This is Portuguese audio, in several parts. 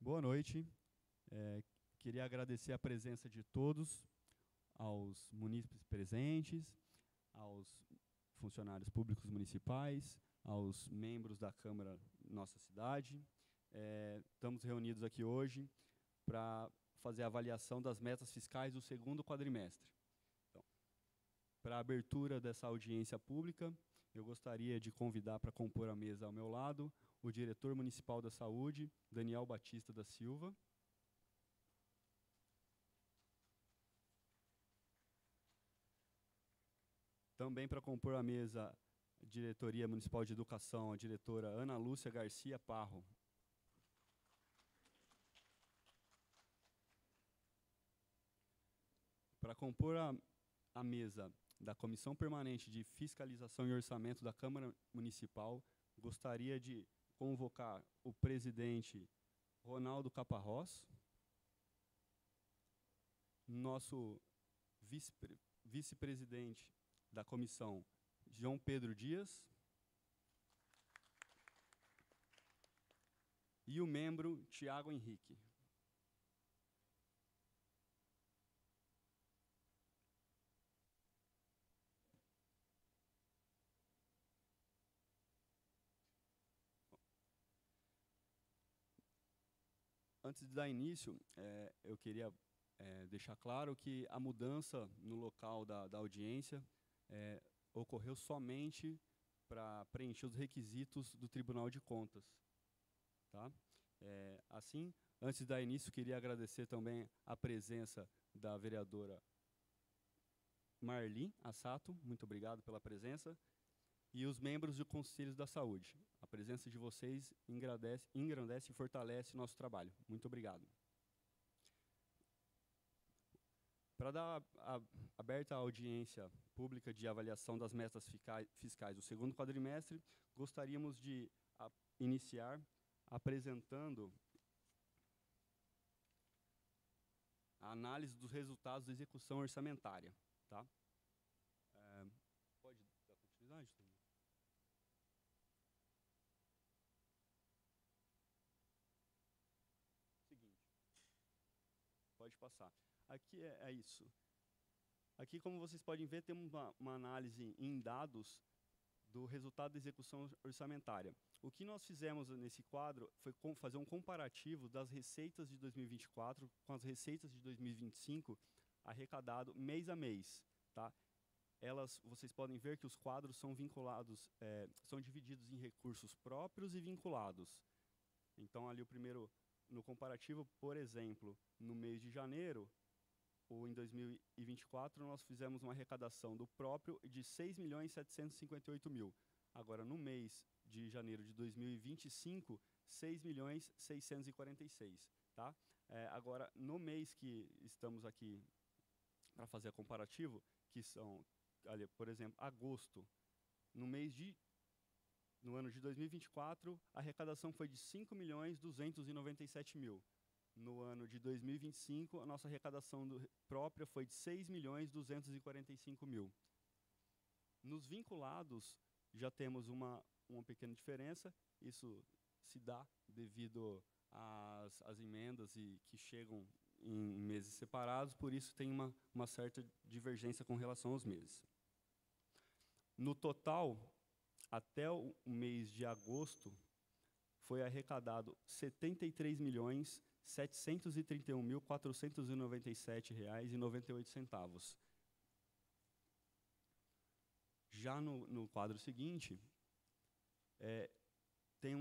Boa noite. Queria agradecer a presença de todos, aos munícipes presentes, aos funcionários públicos municipais, aos membros da Câmara nossa cidade. Estamos reunidos aqui hoje para fazer a avaliação das metas fiscais do segundo quadrimestre. Então, para a abertura dessa audiência pública, eu gostaria de convidar para compor a mesa ao meu lado o diretor municipal da saúde, Daniel Batista da Silva. Também para compor a mesa, a diretoria municipal de educação, a diretora Ana Lúcia Garcia Parro. Para compor a mesa da Comissão Permanente de Fiscalização e Orçamento da Câmara Municipal, gostaria de convocar o presidente Ronaldo Caparrós, nosso vice-presidente da comissão, João Pedro Dias, e o membro Tiago Henrique. Antes de dar início, eu queria deixar claro que a mudança no local da audiência ocorreu somente para preencher os requisitos do Tribunal de Contas. Tá? Assim, antes de dar início, queria agradecer também a presença da vereadora Marli Assato, muito obrigado pela presença, e os membros do Conselho da Saúde. A presença de vocês engrandece e fortalece o nosso trabalho. Muito obrigado. Para dar aberta a audiência pública de avaliação das metas fiscais do segundo quadrimestre, gostaríamos de iniciar apresentando a análise dos resultados da execução orçamentária. Tá? Pode dar continuidade, Tânia? Seguinte. Pode passar. Aqui é isso. Aqui, como vocês podem ver, temos uma análise em dados do resultado da execução orçamentária. O que nós fizemos nesse quadro foi fazer um comparativo das receitas de 2024 com as receitas de 2025 arrecadado mês a mês. Tá? Vocês podem ver que os quadros são vinculados, são divididos em recursos próprios e vinculados. Então, ali o primeiro, no comparativo, por exemplo, no mês de janeiro, ou em 2024, nós fizemos uma arrecadação do próprio de 6.758.000. Agora, no mês de janeiro de 2025, 6.646.000. Tá? Agora, no mês que estamos aqui para fazer a comparativo, que são, ali, por exemplo, agosto, no ano de 2024, a arrecadação foi de 5.297.000. No ano de 2025, a nossa arrecadação própria foi de 6.245.000. Nos vinculados, já temos uma pequena diferença. Isso se dá devido às emendas que chegam em meses separados, por isso tem uma certa divergência com relação aos meses. No total, até o mês de agosto, foi arrecadado R$ 73.731.497,98. Já no quadro seguinte, tem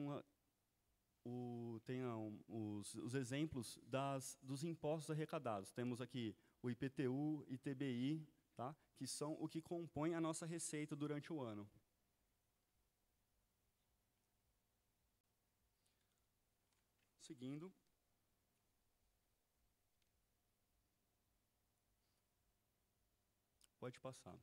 os exemplos dos impostos arrecadados. Temos aqui o IPTU, ITBI, tá? Que são o que compõe a nossa receita durante o ano. Seguindo. Pode passar.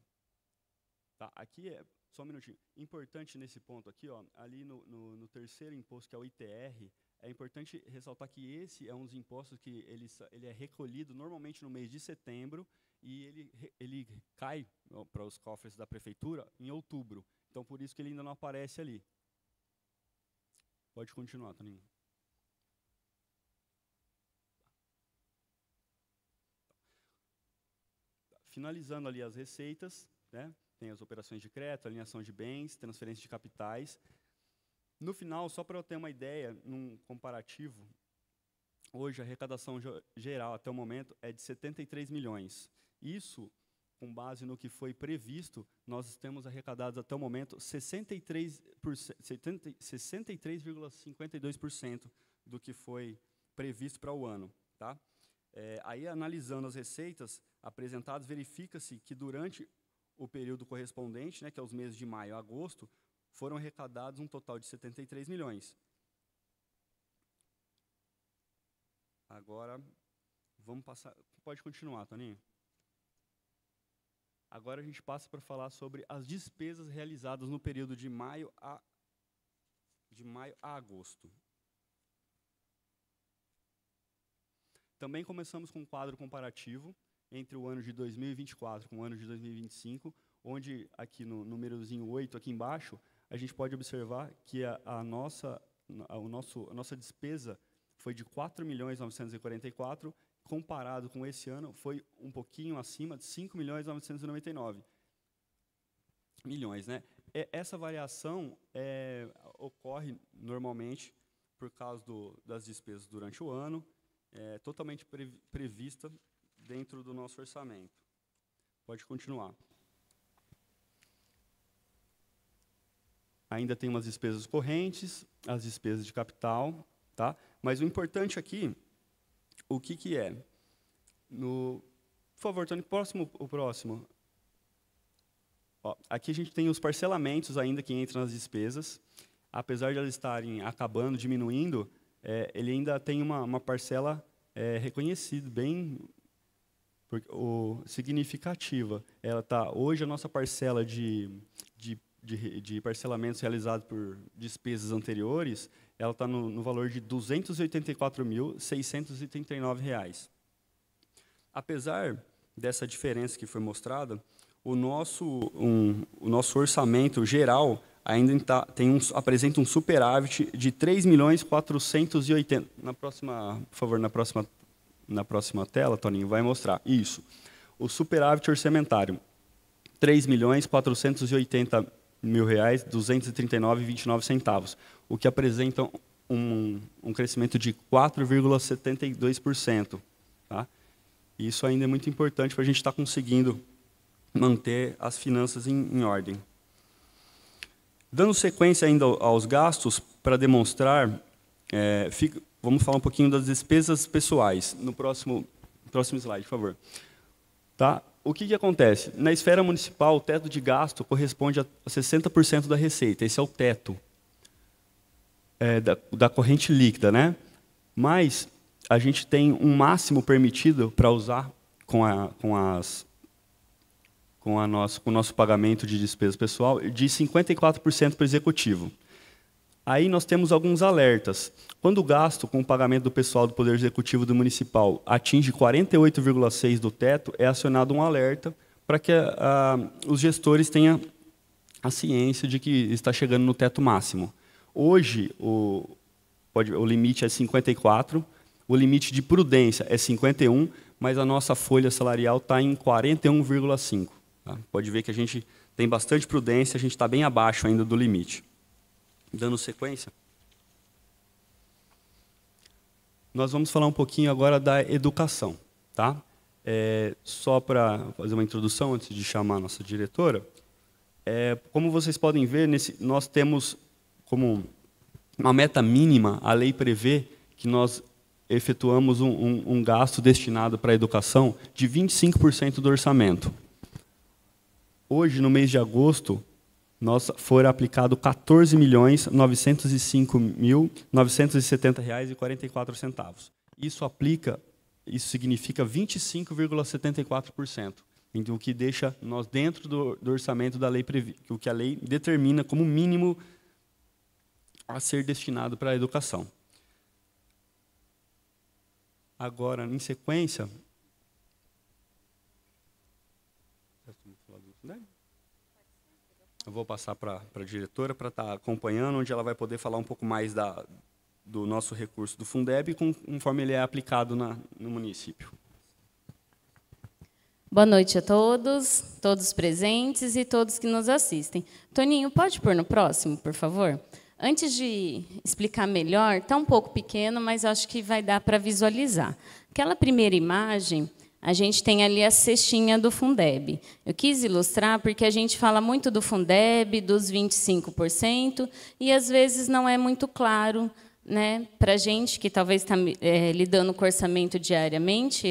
Tá, aqui só um minutinho. Importante nesse ponto aqui, ó, ali no terceiro imposto, que é o ITR, é importante ressaltar que esse é um dos impostos que ele é recolhido normalmente no mês de setembro e ele cai para os cofres da prefeitura em outubro. Então, por isso que ele ainda não aparece ali. Pode continuar, Toninho. finalizando ali as receitas, né? Tem as operações de crédito, alinhação de bens, transferência de capitais. No final, só para eu ter uma ideia, num comparativo, hoje a arrecadação geral até o momento é de 73 milhões. Isso, com base no que foi previsto, nós temos arrecadados até o momento 63,52% do que foi previsto para o ano. Tá? Aí, analisando as receitas apresentadas, verifica-se que durante o período correspondente, né, que é os meses de maio a agosto, foram arrecadados um total de 73 milhões. Agora, vamos passar... Pode continuar, Toninho. Agora a gente passa para falar sobre as despesas realizadas no período de maio a agosto. Também começamos com um quadro comparativo entre o ano de 2024 com o ano de 2025, onde aqui no númerozinho 8, aqui embaixo, a gente pode observar que a nossa despesa foi de 4.944.000, comparado com esse ano, foi um pouquinho acima de 5.999.000 milhões, né? Essa variação ocorre normalmente por causa das despesas durante o ano, totalmente prevista dentro do nosso orçamento. Pode continuar. Ainda tem umas despesas correntes, as despesas de capital, tá? Mas o importante aqui, o que é? Por favor, Tony, o próximo. Ó, aqui a gente tem os parcelamentos ainda que entram nas despesas. Apesar de elas estarem acabando, diminuindo, ele ainda tem uma parcela reconhecida, bem significativa. Hoje, a nossa parcela de parcelamentos realizados por despesas anteriores, ela está no valor de R$ 284.639. Apesar dessa diferença que foi mostrada, o nosso orçamento geral ainda apresenta um superávit de 3.480.000. Por favor, na próxima tela, Toninho, vai mostrar isso. O superávit orçamentário, R$ 3.480.000,239,29, o que apresenta um crescimento de 4,72%. Tá? Isso ainda é muito importante para a gente estar conseguindo manter as finanças em ordem. Dando sequência ainda aos gastos, para demonstrar, vamos falar um pouquinho das despesas pessoais. No próximo slide, por favor. Tá? O que acontece? Na esfera municipal, o teto de gasto corresponde a 60% da receita. Esse é o teto da corrente líquida, né? Mas a gente tem um máximo permitido para usar com o nosso pagamento de despesa pessoal de 54% para o executivo. Aí nós temos alguns alertas. Quando o gasto com o pagamento do pessoal do Poder Executivo do Municipal atinge 48,6% do teto, é acionado um alerta para que os gestores tenham a ciência de que está chegando no teto máximo. Hoje, o limite é 54%, o limite de prudência é 51%, mas a nossa folha salarial está em 41,5%. Tá? Pode ver que a gente tem bastante prudência, a gente está bem abaixo ainda do limite. Dando sequência, nós vamos falar um pouquinho agora da educação. Tá? Só para fazer uma introdução, antes de chamar a nossa diretora, como vocês podem ver, nós temos como uma meta mínima, a lei prevê que nós efetuamos um gasto destinado para a educação de 25% do orçamento. Hoje, no mês de agosto, foram aplicados R$ 14.905.970,44. Isso significa 25,74%, então, o que deixa nós dentro do orçamento da lei, o que a lei determina como mínimo a ser destinado para a educação. Agora, em sequência, eu vou passar para a diretora para estar acompanhando, onde ela vai poder falar um pouco mais do nosso recurso do Fundeb, conforme ele é aplicado no município. Boa noite a todos, todos presentes e todos que nos assistem. Toninho, pode pôr no próximo, por favor? Antes de explicar melhor, está um pouco pequeno, mas acho que vai dar para visualizar. Aquela primeira imagem, a gente tem ali a cestinha do Fundeb. Eu quis ilustrar porque a gente fala muito do Fundeb, dos 25%, e às vezes não é muito claro, né, para a gente que talvez está lidando com orçamento diariamente,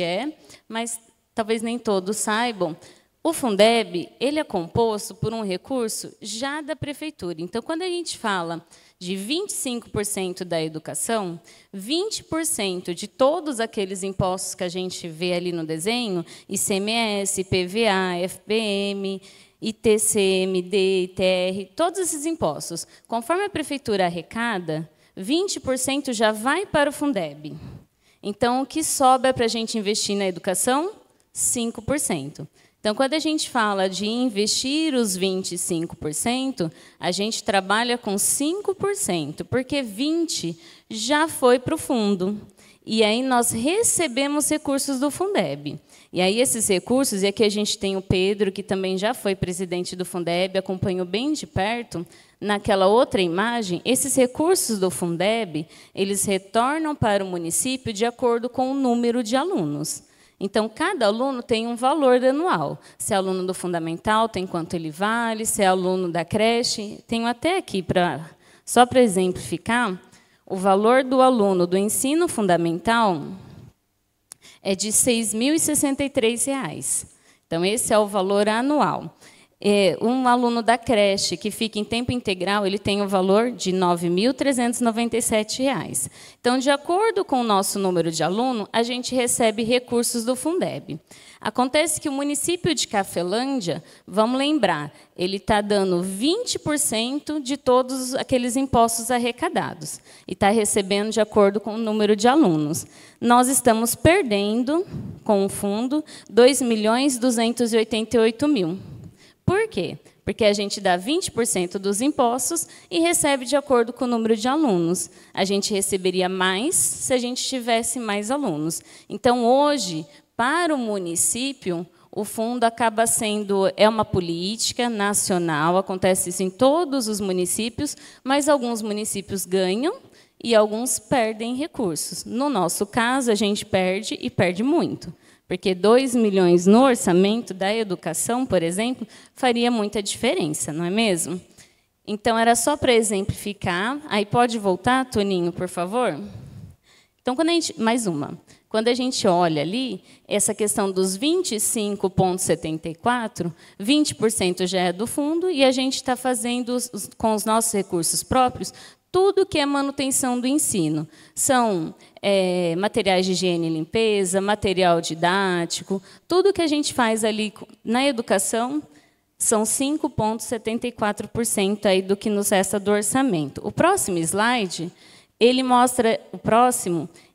mas talvez nem todos saibam. O Fundeb ele é composto por um recurso já da prefeitura. Então, quando a gente fala de 25% da educação, 20% de todos aqueles impostos que a gente vê ali no desenho, ICMS, IPVA, FPM, ITCMD, ITR, todos esses impostos, conforme a prefeitura arrecada, 20% já vai para o Fundeb. Então, o que sobra para a gente investir na educação? 5%. Então, quando a gente fala de investir os 25%, a gente trabalha com 5%, porque 20% já foi para o fundo. E aí nós recebemos recursos do Fundeb. E aí esses recursos, e aqui a gente tem o Pedro, que também já foi presidente do Fundeb, acompanhou bem de perto. Naquela outra imagem, esses recursos do Fundeb, eles retornam para o município de acordo com o número de alunos. Então, cada aluno tem um valor anual. Se é aluno do fundamental, tem quanto ele vale. Se é aluno da creche, tenho até aqui, só para exemplificar, o valor do aluno do ensino fundamental é de R$ 6.063. Então, esse é o valor anual. Um aluno da creche que fica em tempo integral, ele tem o valor de R$ 9.397. Então, de acordo com o nosso número de aluno, a gente recebe recursos do Fundeb. Acontece que o município de Cafelândia, vamos lembrar, ele está dando 20% de todos aqueles impostos arrecadados e está recebendo de acordo com o número de alunos. Nós estamos perdendo, com o fundo, R$ 2.288.000. Por quê? Porque a gente dá 20% dos impostos e recebe de acordo com o número de alunos. A gente receberia mais se a gente tivesse mais alunos. Então, hoje, para o município, o fundo acaba sendo uma política nacional, acontece isso em todos os municípios, mas alguns municípios ganham e alguns perdem recursos. No nosso caso, a gente perde e perde muito. Porque 2 milhões no orçamento da educação, por exemplo, faria muita diferença, não é mesmo? Então, era só para exemplificar. Aí pode voltar, Toninho, por favor? Então, mais uma. Quando a gente olha ali, essa questão dos 25,74, 20% já é do fundo, e a gente está fazendo, com os nossos recursos próprios, tudo que é manutenção do ensino. São materiais de higiene e limpeza, material didático, tudo que a gente faz ali na educação são 5,74% aí do que nos resta do orçamento. O próximo slide, ele mostra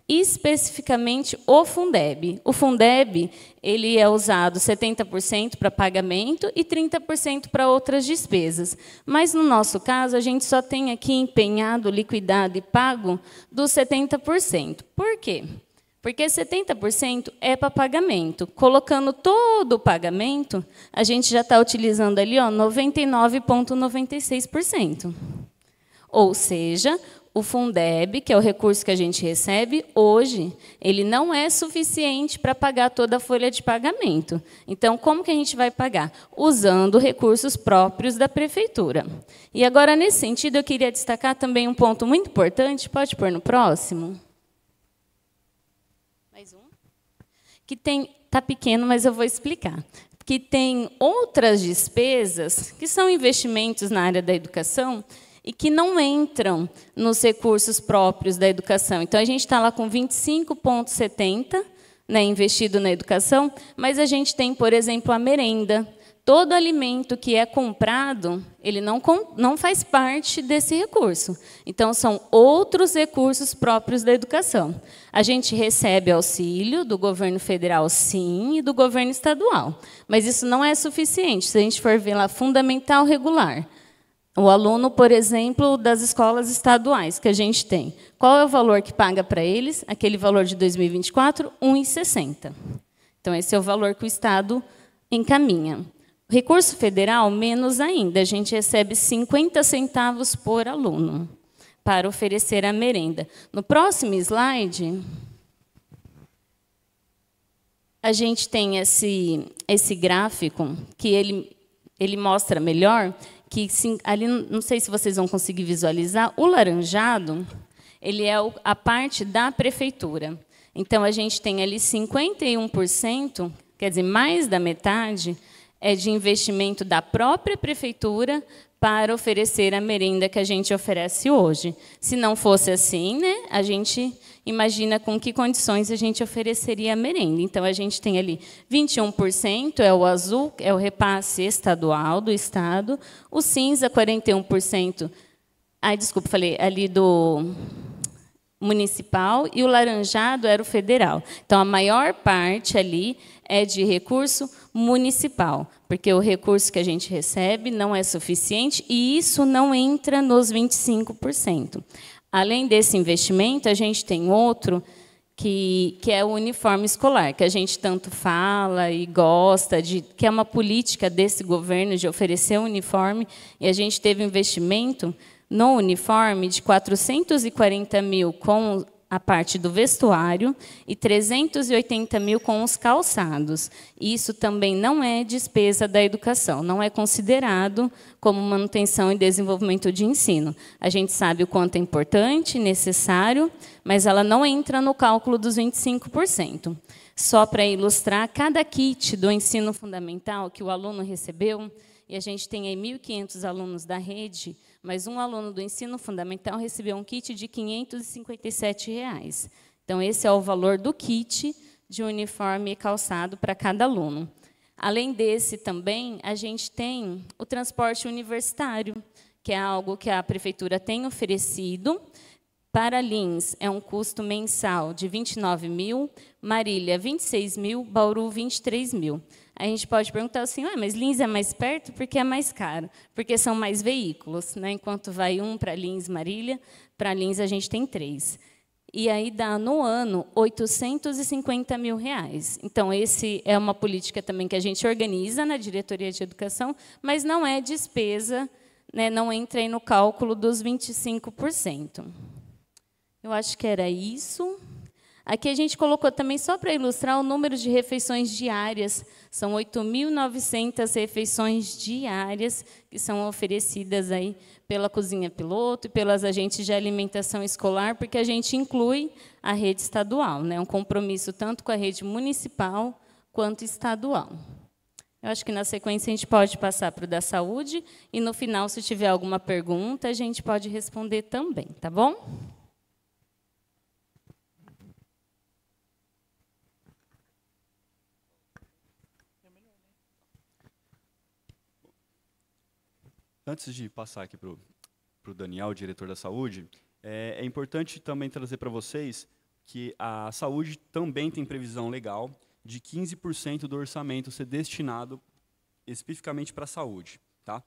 especificamente o Fundeb. O Fundeb ele é usado 70% para pagamento e 30% para outras despesas. Mas, no nosso caso, a gente só tem aqui empenhado, liquidado e pago dos 70%. Por quê? Porque 70% é para pagamento. Colocando todo o pagamento, a gente já está utilizando ali 99,96%. Ou seja, o Fundeb, que é o recurso que a gente recebe, hoje, ele não é suficiente para pagar toda a folha de pagamento. Então, como que a gente vai pagar? Usando recursos próprios da prefeitura. E agora, nesse sentido, eu queria destacar também um ponto muito importante, pode pôr no próximo? Mais um? Que está pequeno, mas eu vou explicar. Que tem outras despesas, que são investimentos na área da educação, e que não entram nos recursos próprios da educação. Então, a gente está lá com 25,70, né, investido na educação, mas a gente tem, por exemplo, a merenda. Todo alimento que é comprado, ele não faz parte desse recurso. Então, são outros recursos próprios da educação. A gente recebe auxílio do governo federal, sim, e do governo estadual. Mas isso não é suficiente. Se a gente for ver lá, fundamental regular, o aluno, por exemplo, das escolas estaduais que a gente tem. Qual é o valor que paga para eles? Aquele valor de 2024, R$ 1,60. Então, esse é o valor que o Estado encaminha. Recurso federal, menos ainda. A gente recebe 50 centavos por aluno para oferecer a merenda. No próximo slide, a gente tem esse gráfico que ele mostra melhor que ali, não sei se vocês vão conseguir visualizar, o laranjado, ele é a parte da prefeitura. Então, a gente tem ali 51%, quer dizer, mais da metade, é de investimento da própria prefeitura para oferecer a merenda que a gente oferece hoje. Se não fosse assim, né, a gente imagina com que condições a gente ofereceria a merenda. Então, a gente tem ali 21%, é o azul, é o repasse estadual do Estado, o cinza, 41%, desculpa, falei, ali do municipal, e o laranjado era o federal. Então, a maior parte ali é de recurso municipal, porque o recurso que a gente recebe não é suficiente e isso não entra nos 25%. Além desse investimento, a gente tem outro que é o uniforme escolar, que a gente tanto fala e gosta, que é uma política desse governo de oferecer um uniforme, e a gente teve um investimento no uniforme de 440 mil com a parte do vestuário e 380 mil com os calçados. Isso também não é despesa da educação, não é considerado como manutenção e desenvolvimento de ensino. A gente sabe o quanto é importante, necessário, mas ela não entra no cálculo dos 25%. Só para ilustrar, cada kit do ensino fundamental que o aluno recebeu, e a gente tem aí 1.500 alunos da rede, mas um aluno do ensino fundamental recebeu um kit de R$ 557. Então, esse é o valor do kit de uniforme e calçado para cada aluno. Além desse, também, a gente tem o transporte universitário, que é algo que a prefeitura tem oferecido. Para Lins, é um custo mensal de 29 mil, Marília, 26 mil, Bauru, 23 mil. A gente pode perguntar assim, mas Lins é mais perto porque é mais caro, porque são mais veículos, né? Enquanto vai um para Lins, Marília, para Lins a gente tem 3. E aí dá, no ano, 850 mil reais. Então, esse é uma política também que a gente organiza na Diretoria de Educação, mas não é despesa, né? Não entra aí no cálculo dos 25%. Eu acho que era isso. Aqui a gente colocou também, só para ilustrar, o número de refeições diárias. São 8.900 refeições diárias que são oferecidas aí pela Cozinha Piloto e pelas agentes de alimentação escolar, porque a gente inclui a rede estadual, né? Um compromisso tanto com a rede municipal quanto estadual. Eu acho que, na sequência, a gente pode passar para o da saúde, e, no final, se tiver alguma pergunta, a gente pode responder também, tá bom? Antes de passar aqui para o Daniel, diretor da saúde, é importante também trazer para vocês que a saúde também tem previsão legal de 15% do orçamento ser destinado especificamente para a saúde. Tá?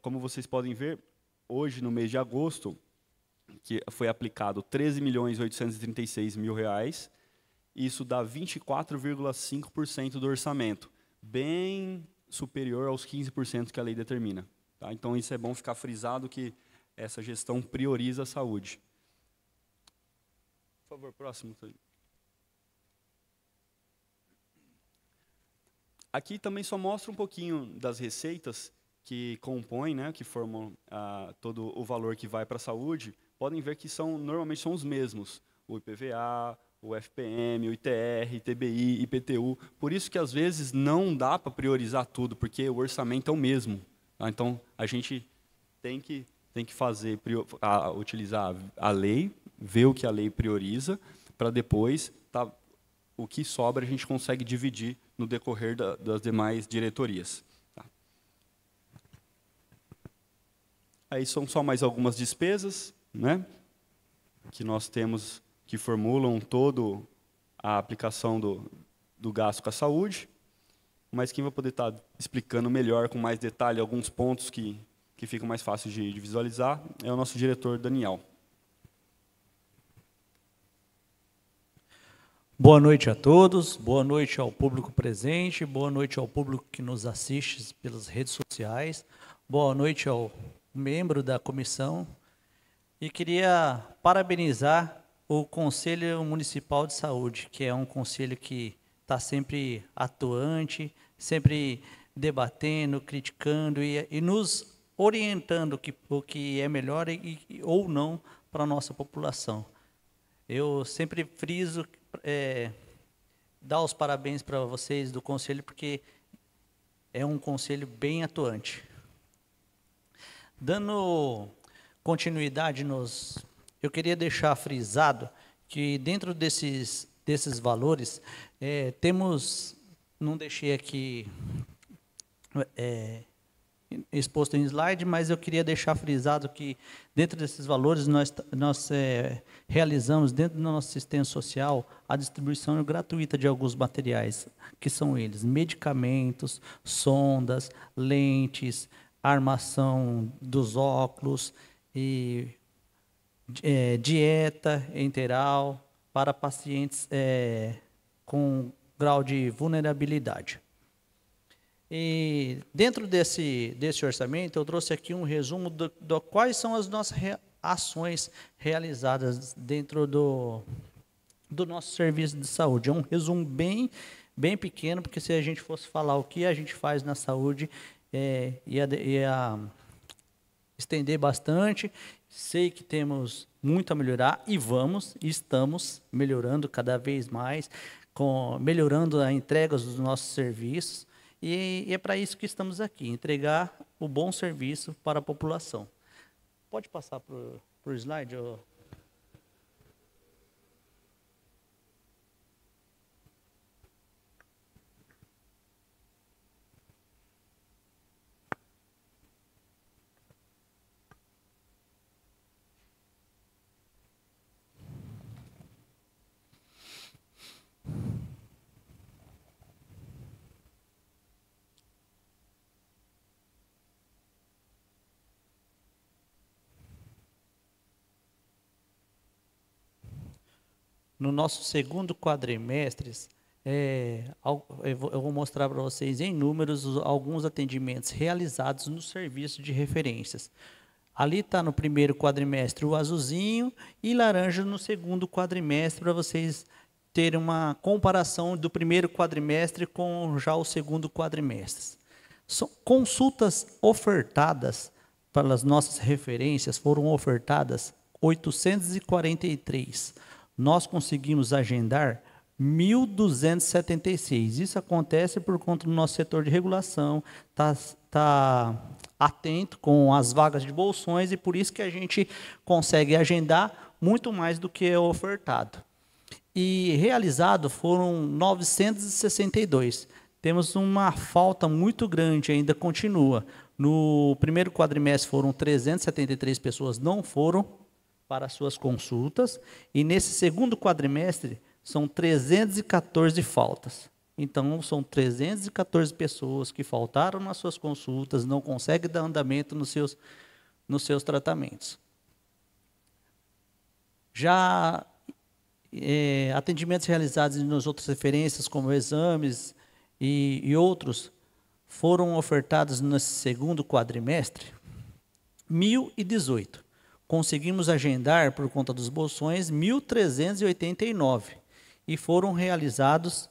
Como vocês podem ver, hoje, no mês de agosto, que foi aplicado R$ 13.836.000, isso dá 24,5% do orçamento, bem superior aos 15% que a lei determina. Tá? Então, isso é bom ficar frisado que essa gestão prioriza a saúde. Por favor, próximo. Aqui também só mostra um pouquinho das receitas que compõem, né, que formam todo o valor que vai para a saúde. Podem ver que normalmente são os mesmos. O IPVA, o FPM, o ITR, ITBI, IPTU. Por isso que, às vezes, não dá para priorizar tudo, porque o orçamento é o mesmo. Então, a gente tem que utilizar a lei, ver o que a lei prioriza, para depois, o que sobra, a gente consegue dividir no decorrer das demais diretorias. Tá? Aí são só mais algumas despesas, né, que nós temos, que formulam toda a aplicação do gasto com a saúde. Mas quem vai poder estar explicando melhor, com mais detalhe, alguns pontos que ficam mais fáceis de visualizar, é o nosso diretor, Daniel. Boa noite a todos, boa noite ao público presente, boa noite ao público que nos assiste pelas redes sociais, boa noite ao membro da comissão e queria parabenizar o Conselho Municipal de Saúde, que é um conselho que está sempre atuante, sempre debatendo, criticando e nos orientando o que é melhor ou não para a nossa população. Eu sempre friso dar os parabéns para vocês do conselho, porque é um conselho bem atuante. Dando continuidade eu queria deixar frisado que dentro desses valores, temos, não deixei aqui exposto em slide, mas eu queria deixar frisado que dentro desses valores nós realizamos dentro do nosso sistema social a distribuição gratuita de alguns materiais, que são eles: medicamentos, sondas, lentes, armação dos óculos e dieta enteral para pacientes com grau de vulnerabilidade. E dentro desse orçamento, eu trouxe aqui um resumo do quais são as nossas ações realizadas dentro do nosso serviço de saúde. É um resumo bem pequeno, porque se a gente fosse falar o que a gente faz na saúde, ia estender bastante. Sei que temos muito a melhorar e estamos melhorando cada vez mais, melhorando a entrega dos nossos serviços. E é para isso que estamos aqui, entregar o bom serviço para a população. Pode passar para o slide? No nosso segundo quadrimestre, eu vou mostrar para vocês em números alguns atendimentos realizados no serviço de referências. Ali está no primeiro quadrimestre o azulzinho e laranja no segundo quadrimestre, para vocês terem uma comparação do primeiro quadrimestre com já o segundo quadrimestre. Consultas ofertadas pelas nossas referências foram ofertadas 843. Nós conseguimos agendar 1.276. Isso acontece por conta do nosso setor de regulação, tá atento com as vagas de bolsões, e por isso que a gente consegue agendar muito mais do que é ofertado. E realizado foram 962. Temos uma falta muito grande, ainda continua. No primeiro quadrimestre foram 373 pessoas não foram para suas consultas, e nesse segundo quadrimestre são 314 faltas. Então, são 314 pessoas que faltaram nas suas consultas, não conseguem dar andamento nos seus tratamentos. Já atendimentos realizados nas outras referências, como exames e outros, foram ofertados nesse segundo quadrimestre 1.018. Conseguimos agendar, por conta dos bolsões, 1.389, e foram realizados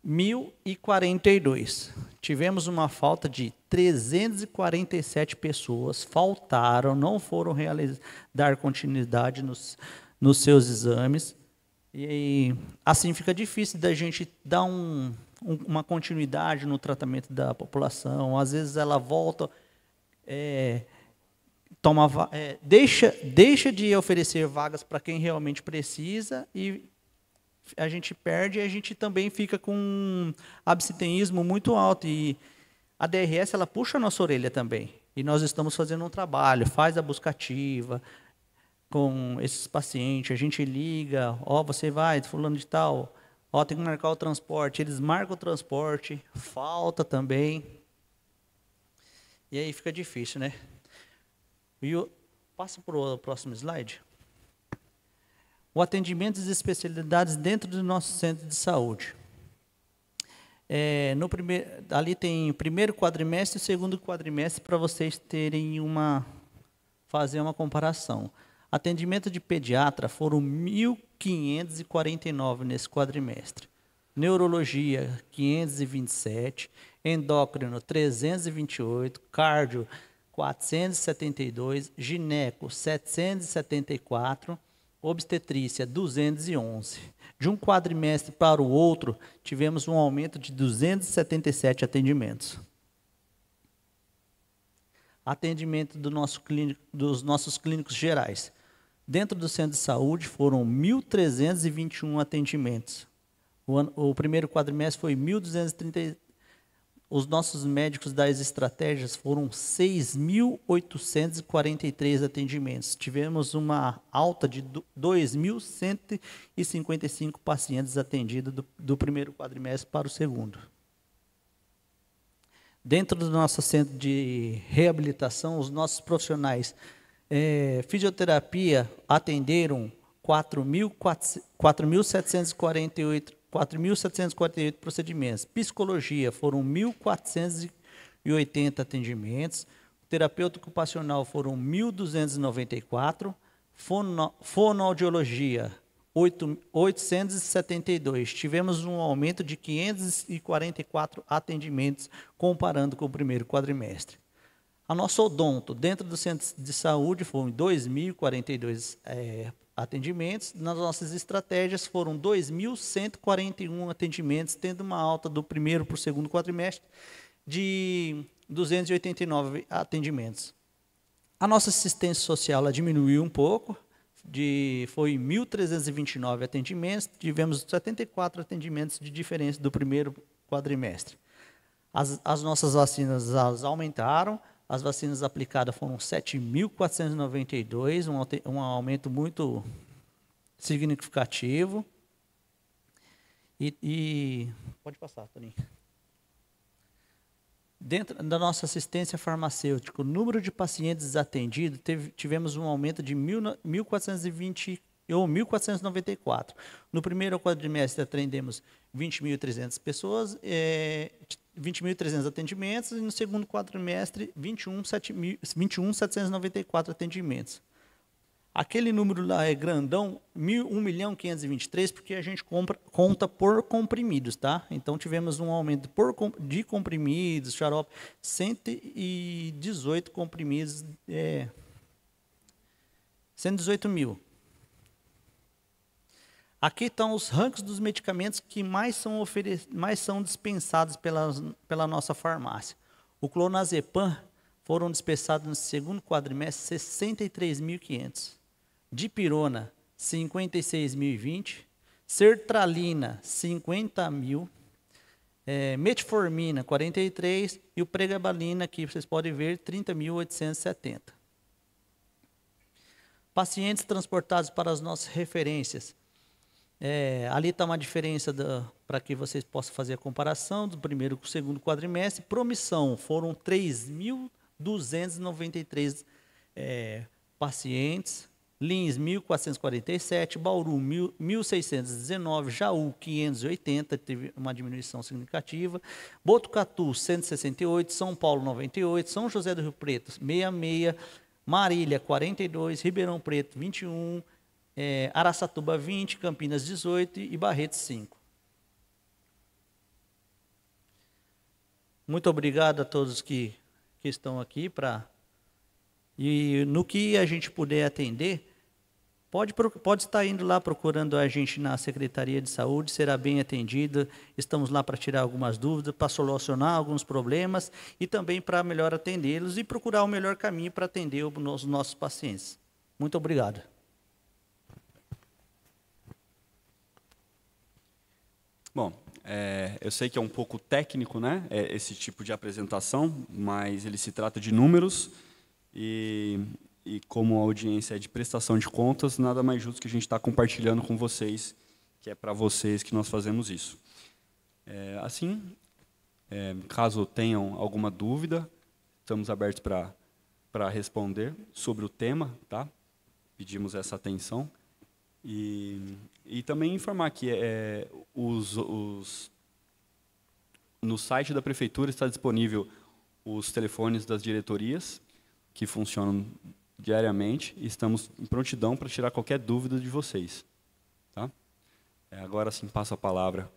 1.042. Tivemos uma falta de 347 pessoas, faltaram, não foram dar continuidade nos seus exames, e assim fica difícil da gente dar uma continuidade no tratamento da população. Às vezes ela volta... deixa de oferecer vagas para quem realmente precisa, e a gente perde, e a gente também fica com um abstencionismo muito alto, e a DRS ela puxa a nossa orelha também, e nós estamos fazendo um trabalho, faz a busca ativa com esses pacientes, a gente liga, você vai, fulano de tal, tem que marcar o transporte, eles marcam o transporte, falta também, e aí fica difícil, né? Passa para o próximo slide. o atendimento das especialidades dentro do nosso centro de saúde. Ali tem o primeiro quadrimestre e o segundo quadrimestre para vocês fazer uma comparação. Atendimento de pediatra foram 1.549 nesse quadrimestre. Neurologia, 527. Endócrino, 328. Cardio, 472. Gineco, 774. Obstetrícia, 211. De um quadrimestre para o outro, tivemos um aumento de 277 atendimentos. Atendimento dos nossos clínicos gerais. Dentro do centro de saúde foram 1.321 atendimentos. O primeiro quadrimestre foi 1.230. Os nossos médicos das estratégias foram 6.843 atendimentos. Tivemos uma alta de 2.155 pacientes atendidos do primeiro quadrimestre para o segundo. Dentro do nosso centro de reabilitação, os nossos profissionais fisioterapia atenderam 4.748 procedimentos. Psicologia foram 1.480 atendimentos. Terapeuta ocupacional foram 1.294. Fonoaudiologia, 872. Tivemos um aumento de 544 atendimentos comparando com o primeiro quadrimestre. A nossa odonto, dentro do centro de saúde, foram 2.042 atendimentos. Nas nossas estratégias, foram 2.141 atendimentos, tendo uma alta do primeiro para o segundo quadrimestre de 289 atendimentos. A nossa assistência social ela diminuiu um pouco, foi 1.329 atendimentos, tivemos 74 atendimentos de diferença do primeiro quadrimestre. As nossas vacinas aumentaram. As vacinas aplicadas foram 7.492, um aumento muito significativo. Pode passar, Toninho. Dentro da nossa assistência farmacêutica, o número de pacientes atendidos, tivemos um aumento de 1.494. No primeiro quadrimestre, atendemos 20.300 pessoas, 20.300 atendimentos, e no segundo quadrimestre, 21.794 atendimentos. Aquele número lá é grandão, 1.523.000, porque a gente conta por comprimidos, tá? Então, tivemos um aumento de comprimidos, xarope, 118 comprimidos, 118 mil. Aqui estão os rankings dos medicamentos que mais são dispensados pela nossa farmácia. O clonazepam foram dispensados no segundo quadrimestre 63.500. Dipirona, 56.020. Sertralina, 50.000. Metformina, 43. E o pregabalina, aqui vocês podem ver, 30.870. Pacientes transportados para as nossas referências. Ali está uma diferença para que vocês possam fazer a comparação do primeiro com o segundo quadrimestre. Promissão, foram 3.293 pacientes. Lins, 1.447. Bauru, 1.619. Jaú, 580, teve uma diminuição significativa. Botucatu, 168. São Paulo, 98. São José do Rio Preto, 66. Marília, 42. Ribeirão Preto, 21. Araçatuba 20, Campinas 18 e Barretos 5. Muito obrigado a todos que estão aqui. E no que a gente puder atender, pode estar indo lá procurando a gente na Secretaria de Saúde, será bem atendido. Estamos lá para tirar algumas dúvidas, para solucionar alguns problemas e também para melhor atendê-los e procurar o melhor caminho para atender os nossos pacientes. Muito obrigado. Bom, eu sei que é um pouco técnico, né, esse tipo de apresentação, mas ele se trata de números e como a audiência é de prestação de contas, nada mais justo que a gente estar compartilhando com vocês, que é para vocês que nós fazemos isso. Caso tenham alguma dúvida, estamos abertos para responder sobre o tema, tá? Pedimos essa atenção. E também informar que no site da Prefeitura está disponível os telefones das diretorias, que funcionam diariamente, e estamos em prontidão para tirar qualquer dúvida de vocês. Tá? Agora sim passo a palavra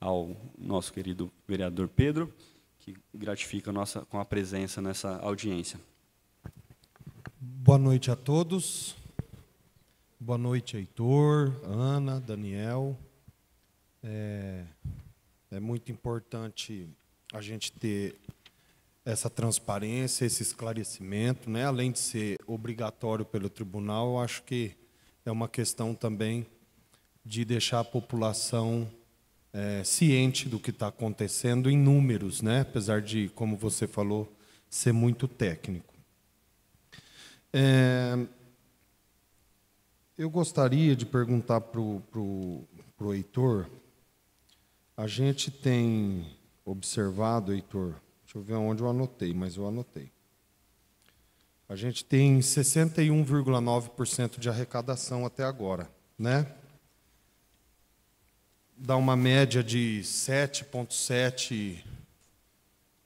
ao nosso querido vereador Pedro, que gratifica com a presença nessa audiência. Boa noite a todos. Boa noite, Heitor, Ana, Daniel. É muito importante a gente ter essa transparência, esse esclarecimento, né? Além de ser obrigatório pelo tribunal, eu acho que é uma questão também de deixar a população ciente do que está acontecendo em números, né? Apesar de, como você falou, ser muito técnico. Eu gostaria de perguntar para o Heitor. A gente tem observado, Heitor, deixa eu ver onde eu anotei, mas eu anotei. A gente tem 61,9% de arrecadação até agora, né? Dá uma média de 7,7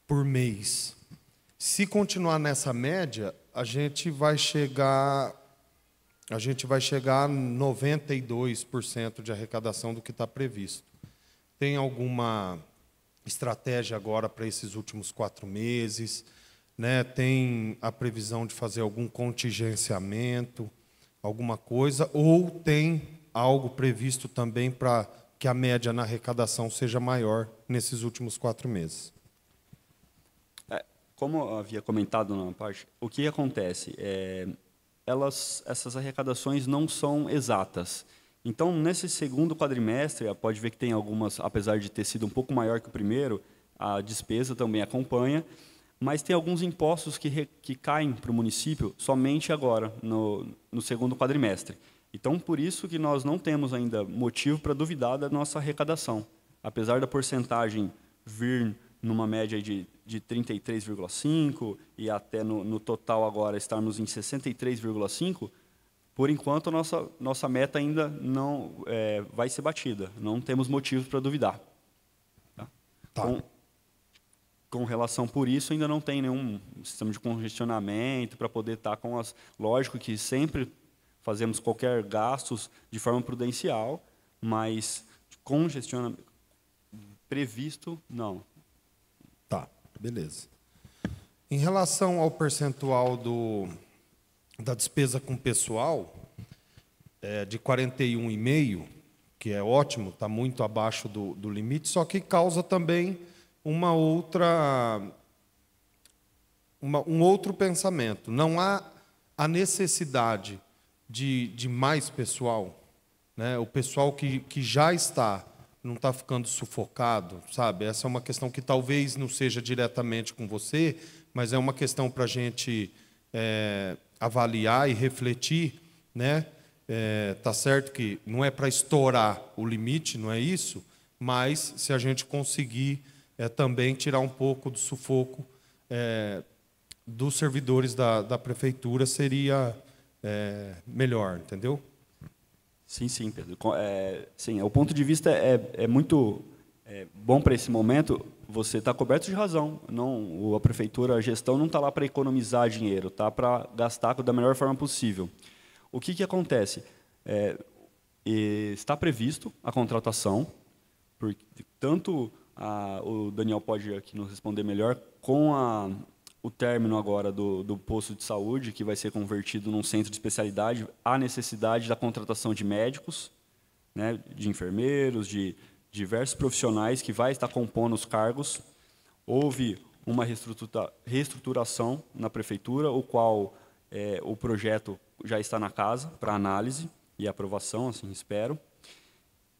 por mês. Se continuar nessa média, a gente vai chegar a 92% de arrecadação do que está previsto. Tem alguma estratégia agora para esses últimos 4 meses? Né? Tem a previsão de fazer algum contingenciamento, alguma coisa? Ou tem algo previsto também para que a média na arrecadação seja maior nesses últimos 4 meses? Como eu havia comentado na parte, o que acontece? Essas arrecadações não são exatas. Então, nesse segundo quadrimestre, pode ver que tem algumas, apesar de ter sido um pouco maior que o primeiro, a despesa também acompanha, mas tem alguns impostos que caem para o município somente agora, no segundo quadrimestre. Então, por isso que nós não temos ainda motivo para duvidar da nossa arrecadação. Apesar da porcentagem vir numa média de 33,5% e até no total agora estarmos em 63,5%, por enquanto, a nossa meta ainda não vai ser batida. Não temos motivos para duvidar. Tá? Tá. Com relação por isso, ainda não tem nenhum sistema de congestionamento para poder estar com as... Lógico que sempre fazemos qualquer gastos de forma prudencial, mas congestionamento previsto, não. Tá, beleza. Em relação ao percentual da despesa com pessoal, de 41,5%, que é ótimo, está muito abaixo do limite, só que causa também um outro pensamento. Não há a necessidade de mais pessoal, né? O pessoal que já não está ficando sufocado, sabe? Essa é uma questão que talvez não seja diretamente com você, mas é uma questão para a gente avaliar e refletir, né? Tá certo que não é para estourar o limite, não é isso, mas se a gente conseguir também tirar um pouco do sufoco dos servidores da prefeitura, seria melhor, entendeu? Sim, Pedro. Sim, o ponto de vista é muito bom para esse momento. Você está coberto de razão. A prefeitura, a gestão não está lá para economizar dinheiro, está para gastar da melhor forma possível. O que acontece? Está previsto a contratação, porque tanto o Daniel pode aqui nos responder melhor, com o término agora do posto de saúde, que vai ser convertido num centro de especialidade, há necessidade da contratação de médicos, né, de enfermeiros, de diversos profissionais que vai estar compondo os cargos. Houve uma reestruturação na prefeitura, o qual o projeto já está na casa para análise e aprovação, assim espero.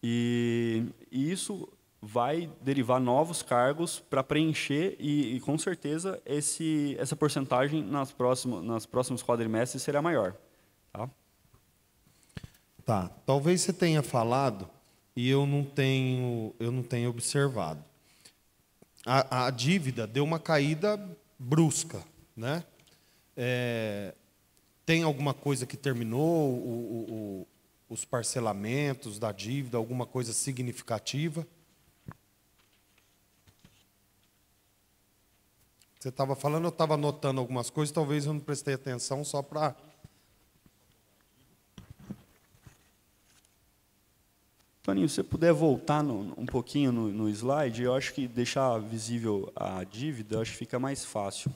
E isso vai derivar novos cargos para preencher e com certeza essa porcentagem nos próximos quadrimestres será maior. Tá. Talvez você tenha falado e eu não tenho observado. A dívida deu uma caída brusca, né? Tem alguma coisa que terminou os parcelamentos da dívida, alguma coisa significativa? Você estava falando, eu estava anotando algumas coisas, talvez eu não prestei atenção só para... Toninho, se você puder voltar um pouquinho no slide, eu acho que deixar visível a dívida, eu acho que fica mais fácil.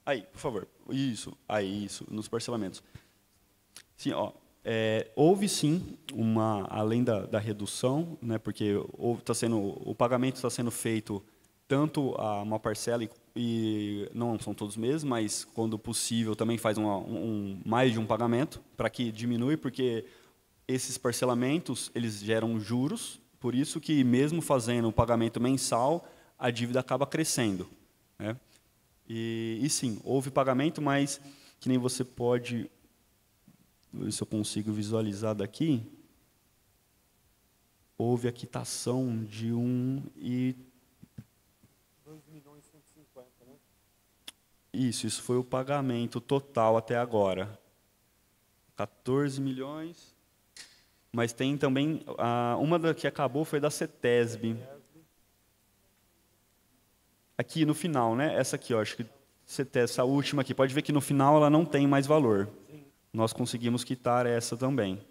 Aí, por favor. Isso, aí, isso, nos parcelamentos. Sim, ó, houve sim além da redução, né, porque o pagamento está sendo feito tanto a uma parcela e não são todos mesmos, mas quando possível também faz mais de um pagamento para que diminui, porque esses parcelamentos eles geram juros, por isso que mesmo fazendo um pagamento mensal a dívida acaba crescendo, né? E sim, houve pagamento, mas que nem você pode, ver se eu consigo visualizar daqui, houve a quitação de 2.150.000, né? Isso foi o pagamento total até agora. 14 milhões. Mas tem também, uma que acabou foi da CETESB. Aqui no final, né? Essa aqui, ó, acho que essa última aqui, pode ver que no final ela não tem mais valor. Nós conseguimos quitar essa também.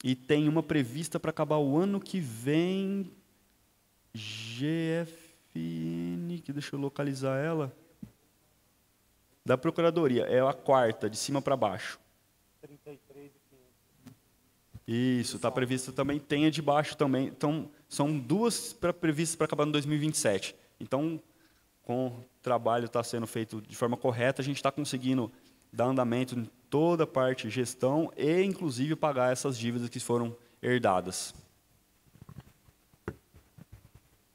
E tem uma prevista para acabar o ano que vem, GFN, que deixa eu localizar ela, da Procuradoria, é a quarta, de cima para baixo. 33.500. Isso, está previsto também, tem a de baixo também. Então, são duas previstas para acabar no 2027. Então, com o trabalho está sendo feito de forma correta, a gente está conseguindo dar andamento em toda a parte de gestão e, inclusive, pagar essas dívidas que foram herdadas.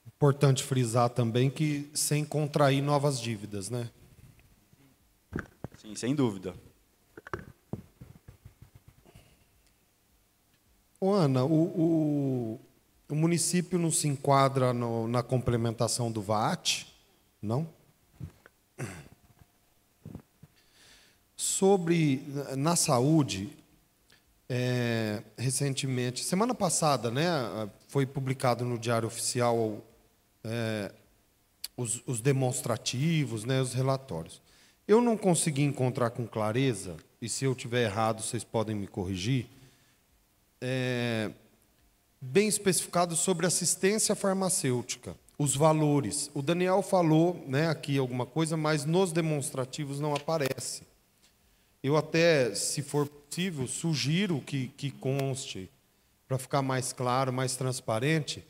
Importante frisar também que sem contrair novas dívidas, né? Sim, sem dúvida. Ô, Ana, o município não se enquadra na complementação do VAT? Não? Na saúde, recentemente, semana passada, né, foi publicado no Diário Oficial os demonstrativos, né, os relatórios. Eu não consegui encontrar com clareza, e se eu estiver errado, vocês podem me corrigir, bem especificado sobre assistência farmacêutica, os valores. O Daniel falou, né, aqui alguma coisa, mas nos demonstrativos não aparece. Eu até, se for possível, sugiro que conste, para ficar mais claro, mais transparente,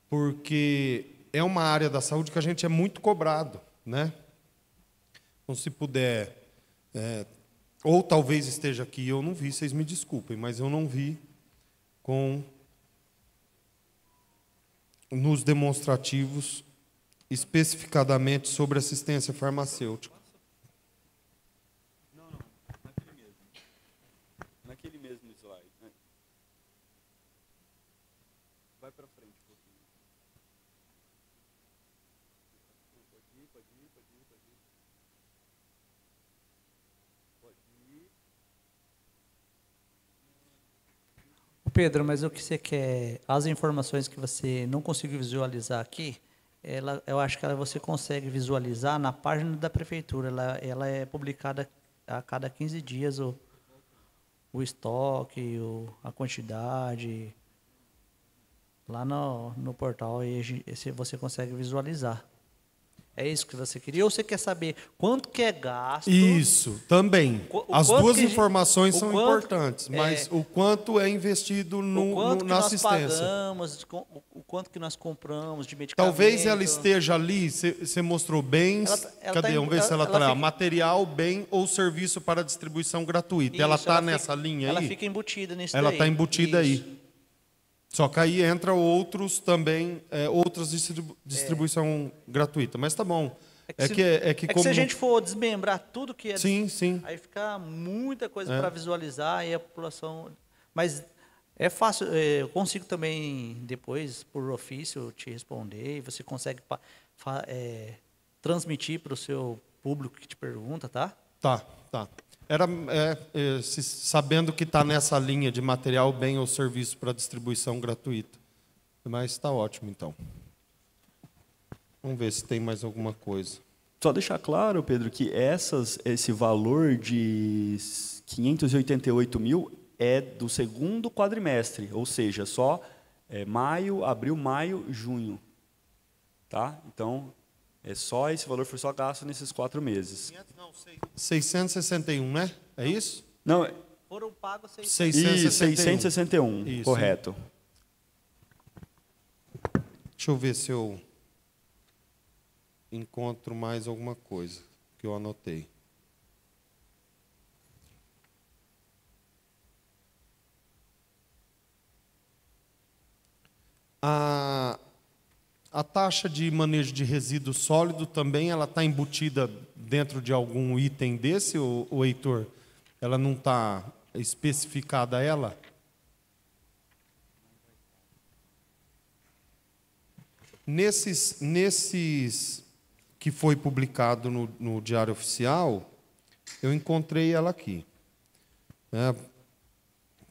porque é uma área da saúde que a gente é muito cobrado, né? Então, se puder, ou talvez esteja aqui, eu não vi, vocês me desculpem, mas eu não vi nos demonstrativos especificadamente sobre assistência farmacêutica. Não, naquele mesmo slide, né? Vai para frente um pouquinho. Pode ir. Pedro, mas o que você quer, as informações que você não conseguiu visualizar aqui, eu acho que você consegue visualizar na página da prefeitura. Ela é publicada a cada 15 dias, o estoque, a quantidade, lá no portal, e você consegue visualizar. É isso que você queria? Ou você quer saber quanto que é gasto? Isso, também. As duas informações são importantes, mas o quanto é investido na assistência. O quanto que nós compramos de medicamento. Talvez ela esteja ali, você mostrou bens, cadê? Vamos ver se ela está lá. Material, bem ou serviço para distribuição gratuita. Isso, ela está nessa linha aí? Ela fica embutida nisso Ela daí. está embutida aí. Só que aí entra outros também, outras distribuição gratuita. Mas tá bom. Se a gente for desmembrar tudo que é... Sim. Aí fica muita coisa para visualizar e a população... Mas É fácil, eu consigo também depois, por ofício, te responder, e você consegue transmitir para o seu público que te pergunta, tá? Tá. Sabendo que está nessa linha de material, bem ou serviço para distribuição gratuita. Mas está ótimo, então. Vamos ver se tem mais alguma coisa. Só deixar claro, Pedro, que esse valor de 588 mil é do segundo quadrimestre, ou seja, só maio, abril, maio, junho. Tá? Então, esse valor foi só gasto nesses 4 meses. 661, né? É isso? Não, Foram pagos 661, Isso, correto. Deixa eu ver se eu encontro mais alguma coisa que eu anotei. A taxa de manejo de resíduo sólido também ela está embutida dentro de algum item desse, ou Heitor? Ela não está especificada ela? Nesses que foi publicado no Diário Oficial, eu encontrei ela aqui.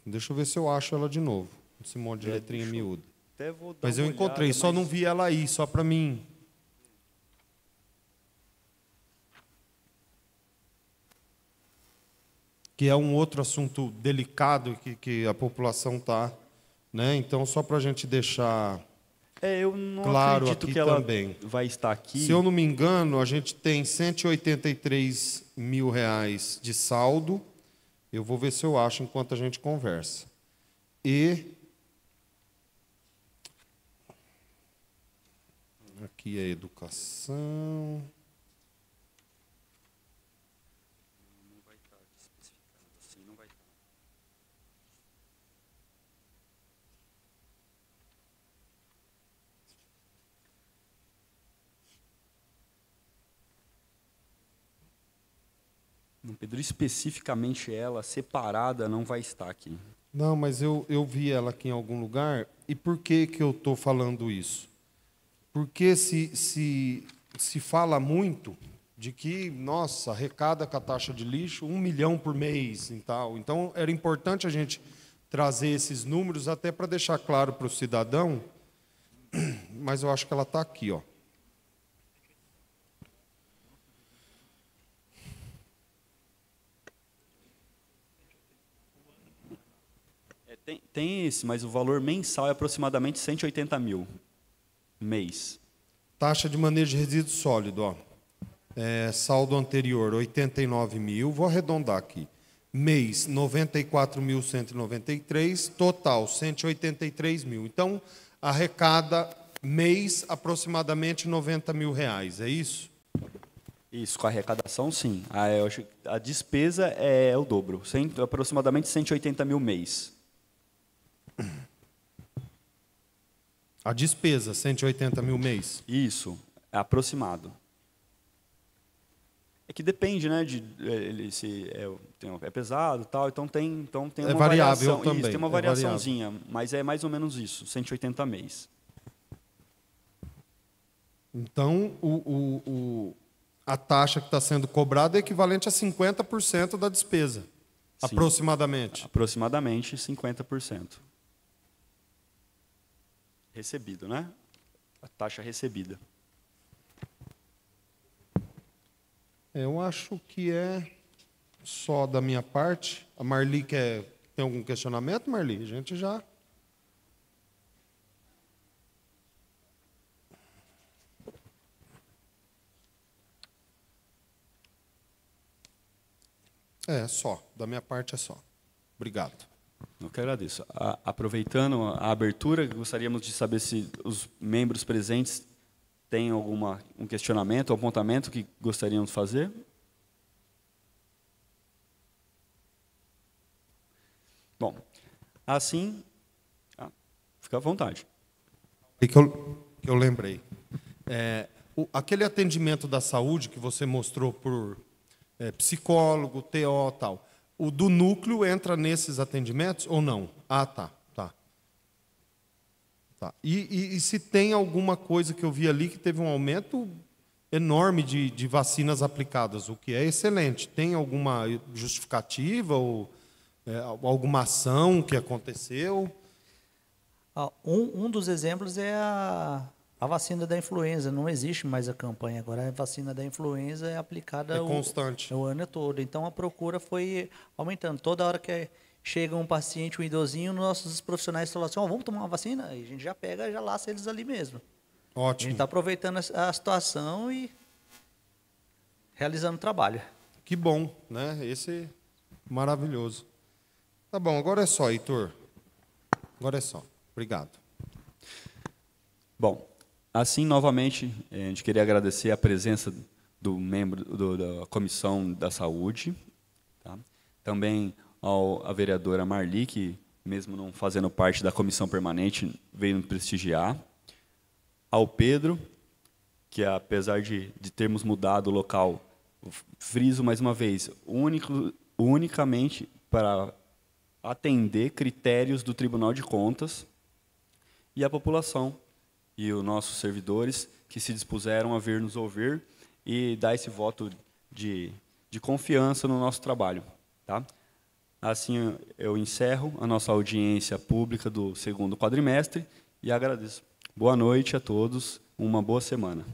Deixa eu ver se eu acho ela de novo. Esse monte de letrinha miúda. Mas eu encontrei, só não vi ela aí, só para mim. Que é um outro assunto delicado que a população está, né? Então, só para a gente deixar eu não claro acredito aqui que ela também. vai estar aqui. Se eu não me engano, a gente tem R$183 mil de saldo. Eu vou ver se eu acho enquanto a gente conversa. E aqui é educação. Não vai estar especificado assim, não vai estar. Não, Pedro, especificamente ela, separada, não vai estar aqui. Não, mas eu vi ela aqui em algum lugar. E por que eu estou falando isso? Porque se fala muito de que, nossa, arrecada com a taxa de lixo 1 milhão por mês e tal. Então, era importante a gente trazer esses números até para deixar claro para o cidadão, mas eu acho que ela está aqui, ó. Tem esse, mas o valor mensal é aproximadamente 180 mil mês. Taxa de manejo de resíduo sólido, ó. Saldo anterior, 89 mil. Vou arredondar aqui. Mês, 94.193. Total, 183 mil. Então, arrecada mês aproximadamente 90 mil reais. É isso? Isso, com a arrecadação, sim. A despesa é o dobro. Aproximadamente 180 mil mês. A despesa, 180 mil mês. Isso, é aproximado. É que depende, né? É pesado, tal. Então tem uma variável variação. também. Isso, tem uma variaçãozinha, mas é mais ou menos isso, 180 mês. Então a taxa que está sendo cobrada é equivalente a 50% da despesa, sim, aproximadamente. Aproximadamente 50%. Recebido, né? A taxa recebida. Eu acho que é só da minha parte. A Marli tem algum questionamento, Marli? A gente já... Só. Da minha parte é só. Obrigado. Eu que agradeço. Aproveitando a abertura, gostaríamos de saber se os membros presentes têm um questionamento ou apontamento que gostariam de fazer. Bom, assim, fica à vontade. E que eu lembrei. Aquele atendimento da saúde que você mostrou por psicólogo, TO, tal, o do núcleo entra nesses atendimentos ou não? Ah, tá. Tá. E se tem alguma coisa que eu vi ali que teve um aumento enorme de vacinas aplicadas, o que é excelente. Tem alguma justificativa ou alguma ação que aconteceu? Um dos exemplos é a vacina da influenza. Não existe mais a campanha. Agora a vacina da influenza é aplicada constante. o ano todo. Então a procura foi aumentando. Toda hora que chega um paciente, um idosinho, nossos profissionais falam assim, vamos tomar uma vacina? E a gente já pega, já laça eles ali mesmo. Ótimo. A gente está aproveitando a situação e realizando o trabalho. Que bom, né? Esse maravilhoso. Tá bom, agora é só, Heitor. Agora é só. Obrigado. Bom, assim, novamente, a gente queria agradecer a presença do membro da Comissão da Saúde, tá? Também à vereadora Marli, que, mesmo não fazendo parte da comissão permanente, veio nos prestigiar. Ao Pedro, que, apesar de termos mudado o local, friso mais uma vez, unicamente para atender critérios do Tribunal de Contas, e a população e os nossos servidores que se dispuseram a vir nos ouvir e dar esse voto de confiança no nosso trabalho. Tá? Assim, eu encerro a nossa audiência pública do segundo quadrimestre e agradeço. Boa noite a todos, uma boa semana.